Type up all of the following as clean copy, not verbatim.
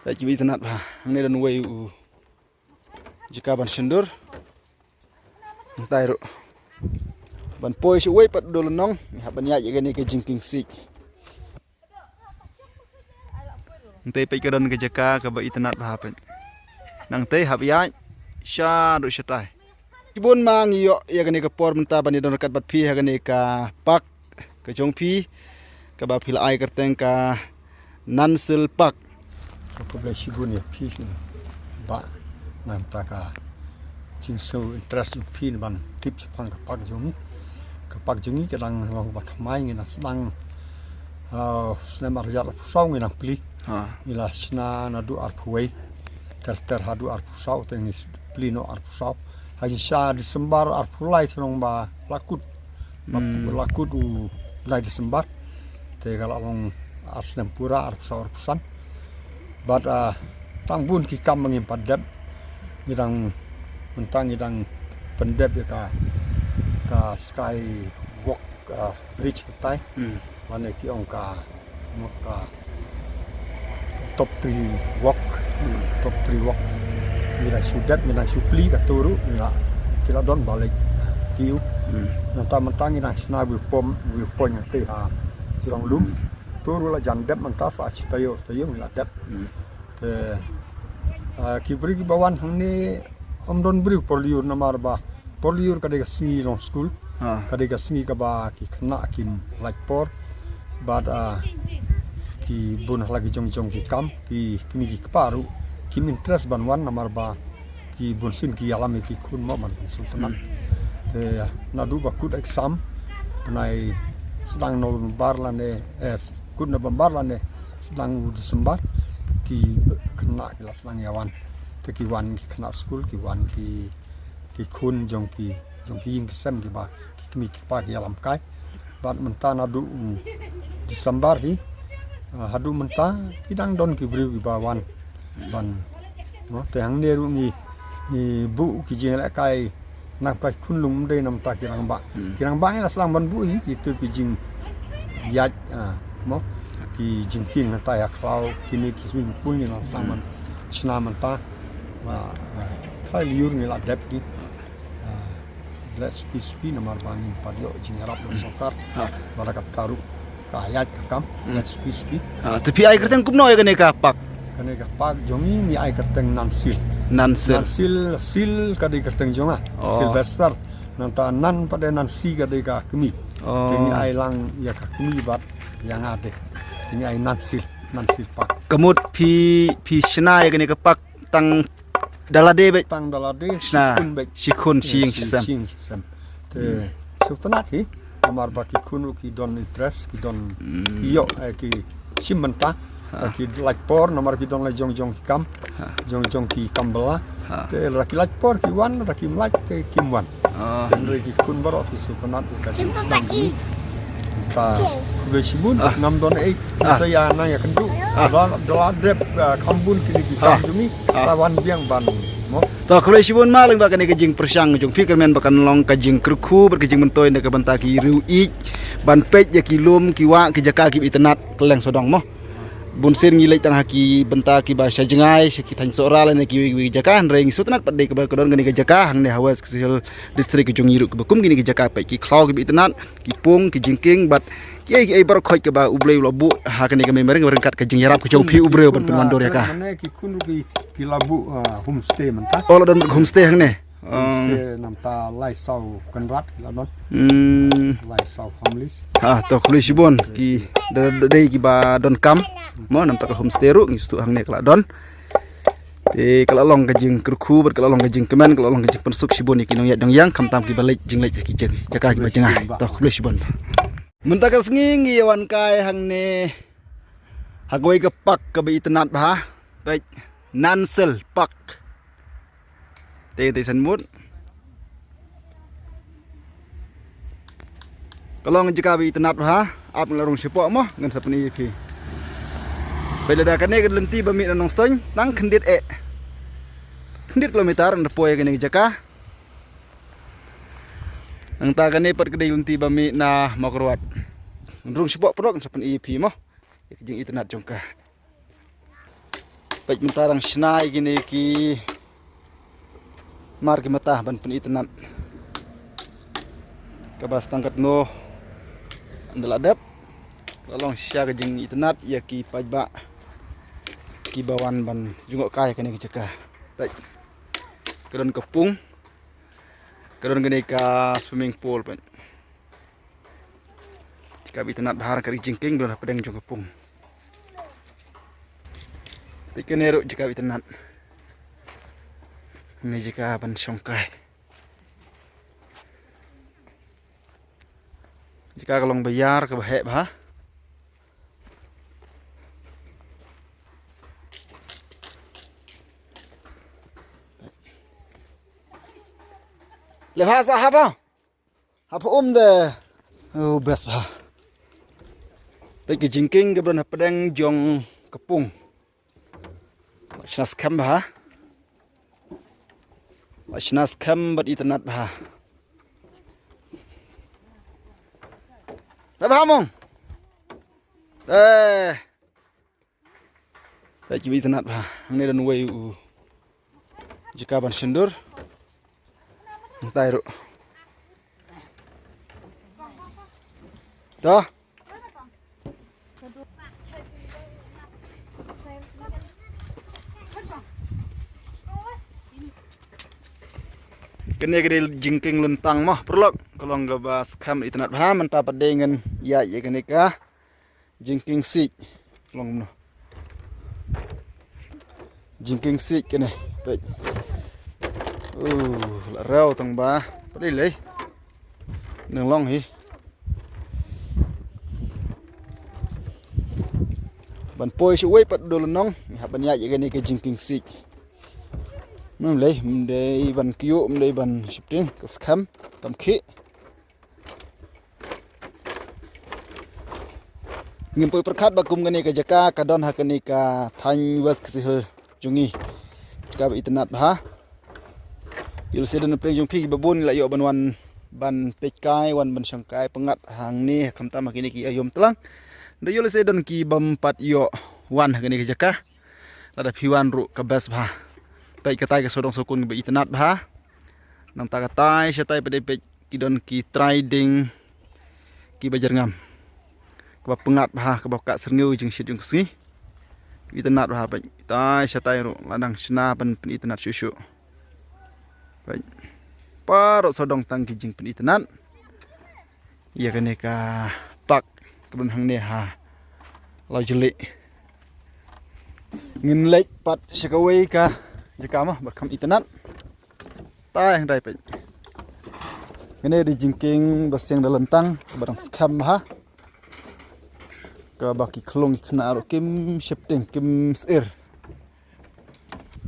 Tại chỉ bị thân ba này đàn quay jika ban sendur tay ro ban poi si wei pat dolo nong ban ya jadi ke jingking si nte pe kadan ke jaka ka ba itanat ba pa nang te hab ya sha do shatai kibun mang yo ya gani ka por menta ban don kat bat phi ha gani ka pak ka jong phi ka ba phil ai karteng ka nansil pak ko bla sibun ya phi ba nam ta ka ching so interest in phi ban tip chpang ka pak jongi ka dang wang ba thamai ngi na sedang snem arjat la pusau ngi na pli ila sna na du ar phuai ter hadu ar pusau teng ni pli no ar pusau haji sha Desember ar phulai throng ba lakut u bulai Desember te kala long ar snem pura ar pusau ar pusan bat tang bun ki kam ngim padap ngidang mentang ngidang pendap ya ka sky walk bridge tai mana ki ong ka top 3 walk mira sudat mira supli ka turu mira kila don balik tiu nanta mentang ngidang sna wi pom te ha jong lum turu la jandap menta sa tayo mila dap te ki beri ki bawan hangni om don beri poliur namar ba poliur kadega singi long school kadega singi ka ba ki khna kim lakpor bad ki bun lagi jong ki kam ki kini ki paru kim interest ban wan namar ba ki bun sin ki alami ki kun mo man sultanan te nadu ba kut exam nai sedang November lane kut November lane sedang Desember ki kena kelas lang yawan te ki wan ki kena school ki wan ki kun jong ki ying sem ki ba ki mi ki pa ki alam kai bat menta nadu Desember hi hadu menta kidang don ki bri ba wan ban no te hang ne ru ni bu ki jing la kai nak pa kun lum de nam ta kirang ba la slang ban bu hi ki tu ki jing yat mo ki jingking ta ya klau kini ki swing pool ni lang saman snaman ta wa khai liur ni la dep ni let's ski namar bangin padio jing arab lo sokar barakat taru ka ayat ka kam let's ski tapi ai kerteng kumno ya gane ka pak jongi ni ai kerteng nansil sil ka di kerteng jonga silvester nanta nan pada nansi ka di ka kemi kini ai lang ya ka kemi bat yang ada ini ai nansil pak kemud pi shna ya gani ka pak tang dalade be tang dalade sikun sing sam te sultanat hi amar ba ki kunu ki don interest ki don iyo ki simenta ki lakpor nomor ki don la jong ki kam jong ki kambela te laki lakpor ki wan laki mlak ke kimwan dan ki kun baro ki sultanat ka sedang ni ta besibun ngam don saya na ya kendu dalam dep kambun kini kita jumi lawan biang ban mo to kule sibun maling ba kani kajing persang jong fikir men bakan long kajing kruku berkajing mentoy ne ka banta ki riu ik ban pej ya ki lum ki wa ki jaka ki itenat keleng sodong mo bunsin ngilai tang haki benta ki bahasa jengai sakit han soral ne ki jaka reng sutnat padai ka kodon gani ka jaka hang ne hawas ksil distrik jong iru ka kum gini ki jaka pe ki klau ki itenat ki pung ki jingking bat ki ai bar khoi ka ba ublei labu ha kani ka memering berengkat ka jing yarap ka jong pi ubreu ban mandor ya ka ne ki kunu ki labu homestay menta oh don homestay hang ne nam ta lai sau kanrat la don lai sau families to kule sibun ki dei ki ba don kam mo nam ta ka homestay ru ngi stu hang ne kala don te kala long ka jing kruku ber kala long ka jing kemen kala long ka jing pensuk sibun ki nong ya dong yang kam tam ki balik jing lek ki jaka ki ba jengah to kule sibun munta ka sngi wan kai hang ne hagoi ka pak ka ba itanat ba baik nansel pak te san mut kalau ngejika bi tenat ha ap ngarung sipo mo ngan sapni pi pele da kane lenti bami nong stoin tang khendit kilometer and poe kane jaka ang ta kane pat kede lenti bami na makruat nrung sipo prok sapni pi mo jing itenat jongka Baik mentarang senai gini ki margi matah ban penitenan. Kabas tangkat no andaladap. Lalong sia ke jeng itenat ya ki pajba ki bawan ban jungok kai kene keceka. Baik. Kedon kepung. Kedon gini ka swimming pool pan. Jika itenat bahar kari jengking belum pedang jung kepung. Bikin eruk jika itenat. Ini jika ban songkai. Jika kalong bayar ke bahek bah. Lepas apa? Apa deh? Oh best bah. Baik jengking ke belum pedang jong kepung. Shnas kam bah. Shnas kam bat itenat bah. Bah mong. Baik itenat bah. Ini dan way jika ban sendur. Entah ru. Toh. Kene gede jingking lentang mah perlok kalau nggak bahas kam itenat bah mentah dengan ya kene ka jingking sik long no jingking sik kene baik rau tang ba pada lei nang long hi ban poi shuai pat dolo nong ha ban ya kene ka jingking sik mendai ban kyu mendai ban shifting skam tam khi ngimpoi perkhat bakum gani ka jaka kadon hakani ka thang was kisih jungi jika itenat bah il sedan preng jung phi babun la yo ban wan ban pekai wan ban sangkai pengat hang ni kamta makini ki ayom telang da yo sedan ki bam pat yo wan hakani ka jaka lada phiwan ru ka bas bah baik katai ke sodong sokun be itenat bah nang ta katai setai pada pe kidon ki trading ki bajar ngam ke pengat bah ke baka serngu jing sit jing sni itenat bah baik tai setai ro ladang sna pen itenat susu baik paro sodong tang ki jing pen itenat ya kene ka pak kebun hang ne ha lo jeli ngin lek pat sekawai ka jika mah berkam itenat tai yang dai pe ini di jingking bas yang dalentang barang skam ha ke baki kelung kena ro kim shifting kim sir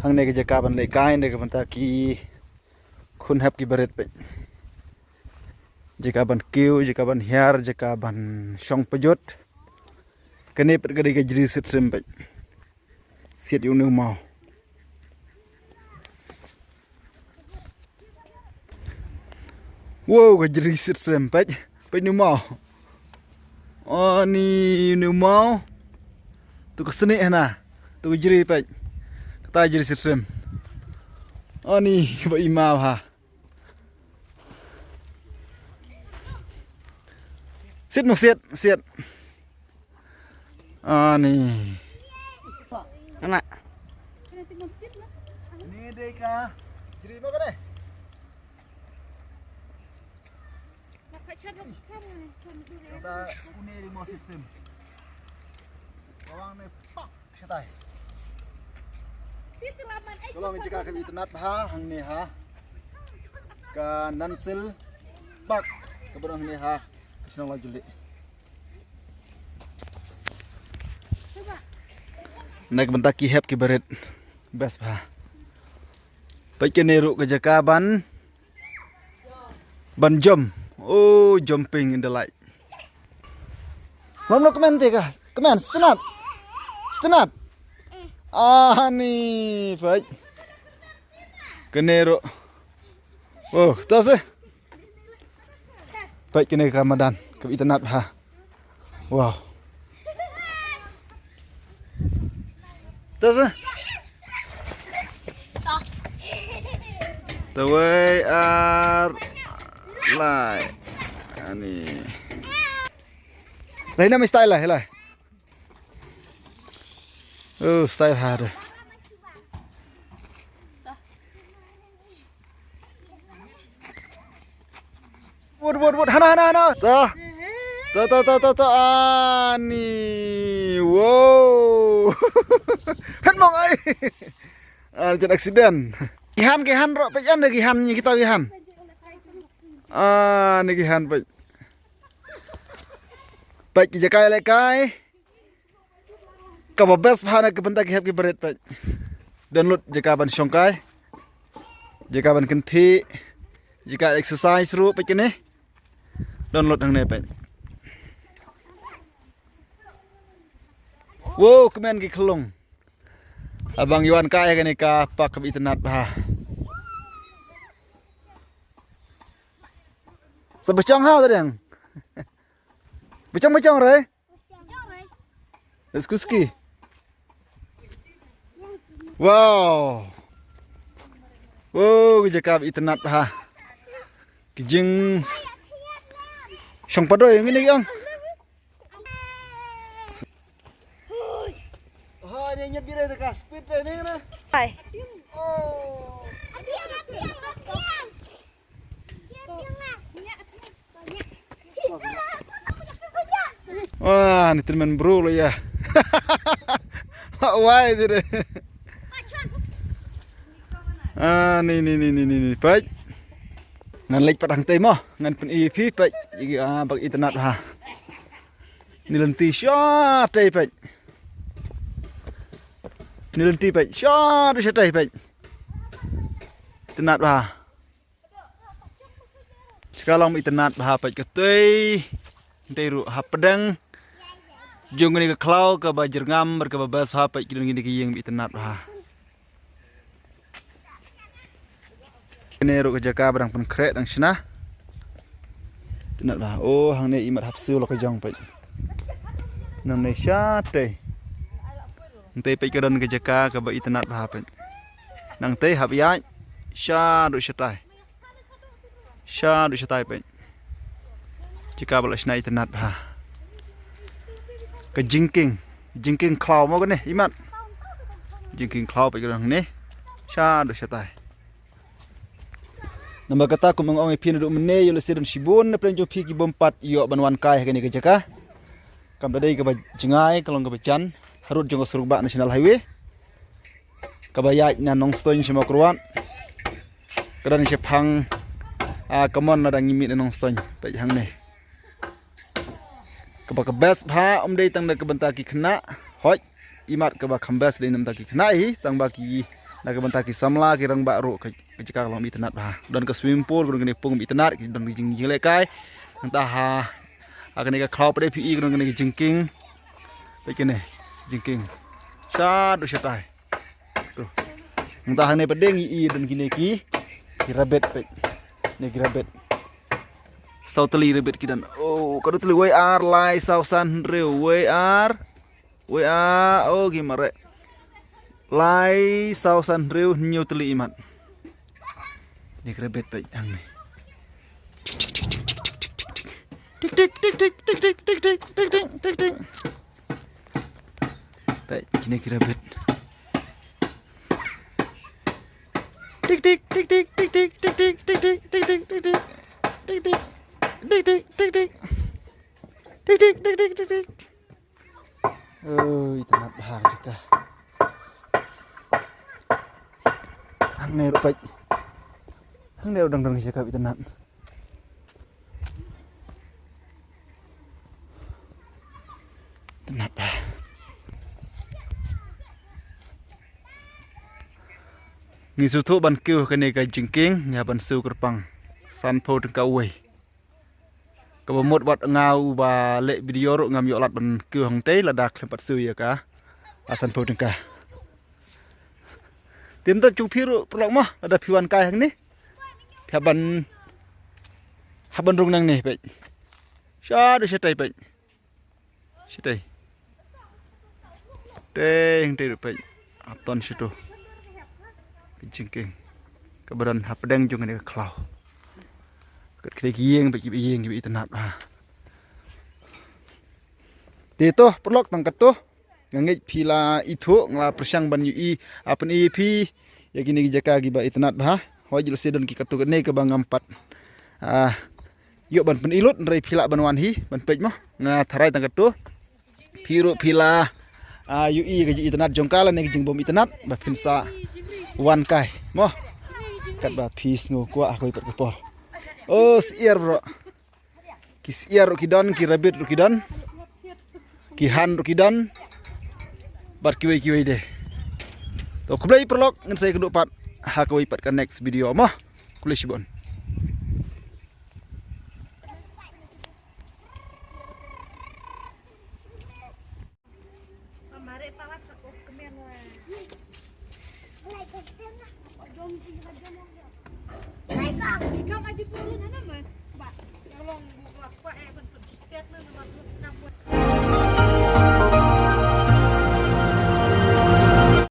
hang ne ke jaka ban le kai ne ke banta ki khun hap ki baret pe jika ban kiu jika ban hiar jika ban shong pejot kene per gade ke jri sit sempe sit yu nu mau wow gajri sit sempet pe nu mau oh ni nu mau tu keseni na tu gajri pe kata jri sit sem oh ni ba imau ha sit mo sit ah ni anak ini deh ka jri mo ka deh kita une di mau sistem bawang ne tok setai kalau mencegah ke internet ha hang ne ha ka nansil bak ke barang ne ha senang laju le naik bentak ki hep ki baret best bah baik neru ke jakaban ban jom. Oh, jumping in the light. Mam no comment ka? Comment, stenat. Stenat. Ah ni, baik. Kenero. Oh, tas eh. Baik kene Ramadan, ke internet ha. Wow. Tas eh. Tawai ar lai. Ani. Lain nama style lah, lah. Oh, style har. Wud, hana. Tuh. Tuh. Ani. Wow. Kan mong ai. Jadi aksiden. Gihan ro pejan deh gihannya kita gihan. Ini gihan pej. Pej jakai lekai. Kababes hana ke bentak hep ke beret pej. Download jakaban syongkai. Jakaban kenti. Jika exercise ru pej kene. Download hang ne pej. Wow, kemen ki kelung. Abang Iwan kaya kan ka pak ke internet bah. Sebecang ha tadi yang. Becang re. Eskuski. Wow. Wow, jaka internet bah. Kijing. Syong padoy yang ini yang. Ini nyet bira dekat speed ni kan? Hai. Oh. Wah, ni teman bro lo ya. Wah, itu deh. Ni. Baik. Ngan lek padang temo, ngan pen EP baik. Bag internet ha. Ni lenti shot deh baik. Nilenti baik, shot setai baik. Tenat bah. Sekarangitenat bah baik ketui. Teru hapedang. Jung ni ke klau ke bajer ngam berkebabas bah baik gini ke yangitenat bah. Ini ru ke jaka barang pun krek dang sina. Tenat bah. Oh, hang ni imat hapsu lo ke jong baik. Nam ni shot deh. Nanti pergi ke jaka ke bayi tenat bahapan. Nanti habiat syadu setai pen. Jika balas naik tenat bah. Ke jingking cloud mau kan ni imat. Jingking cloud pergi ke ni syadu setai. Nama kata aku mengong ipin duduk mene yo lesi dan sibun na prenjo pigi bompat yo banwan kai ke ni ke jaka. Kam tadi ke jengai kalau ke becan. Harut jengko Surubak National Highway. Kabayat na nong stoin si makruan. Kadang si pang kamon na dang ngimit na nong stoin. Paj hang ne. Kabak best bha day tang na kabantaki kena. Hoj imat kabak kambas day nam taki kena tang baki na kabantaki samla kirang baru kejaka long internet bha. Dan ke swimming pool kurang gini pung internet dan jing lekai. Entah akan ni ke cloud pada PE kurang gini jingking. Paj kene. Jingking, syadu setai. Tuh, entah ni pedeng i dan gini ki rabet pek, ni rabet. Sauteli rabet kidan. Oh, kalau teli WR lai sausan rew WR, oh gimana? Lai sausan rew new teli imat. Ni rabet pek yang ni. Tik. Baik, ini kira bet. Tik. Oh, itu nak bahang juga. Hang ne rupai. Hang ne udang jaga itu nak. Kenapa? Ngisutu ban kêu cái này cái jingking nhà ban siêu kerpang san po teng kawai ka một bot ngau ba le video ro ngam yo lat ban kêu hang te la dak sempat siêu ya ka san po teng ka tim tập chu phiru prolong mah ada phiwan kai hang ni haban rung nang ni pe sha de setai pe setai teng te pe apton situ jingking keberan hapedang jung ni klau kat kita gieng bagi gieng gibi tenat Tito perlok tangkat tu ngangit pila itu ngla persang ban ui apen ip ya gini jaka giba itnat bah hojil sedon ki katu ne ke bang 4 yuk ban penilut nrai pila ban wanhi ban pej mah nga tharai tangkat tu piru pila ui gaji itnat jongkala ne jing bom itnat ba pinsa wan kai moh kat ba pis ngo kwa aku ipat kepor oh siar bro ki siar kidan ki rabbit kidan ki han kidan bar kiwai deh to kublai perlok ngan saya keduk pat ha kau ipat kan next video mah kulish bon Mari palat aku kemen wae. Naik, jom sini aja mau. Naik, kau aja turun ana mah.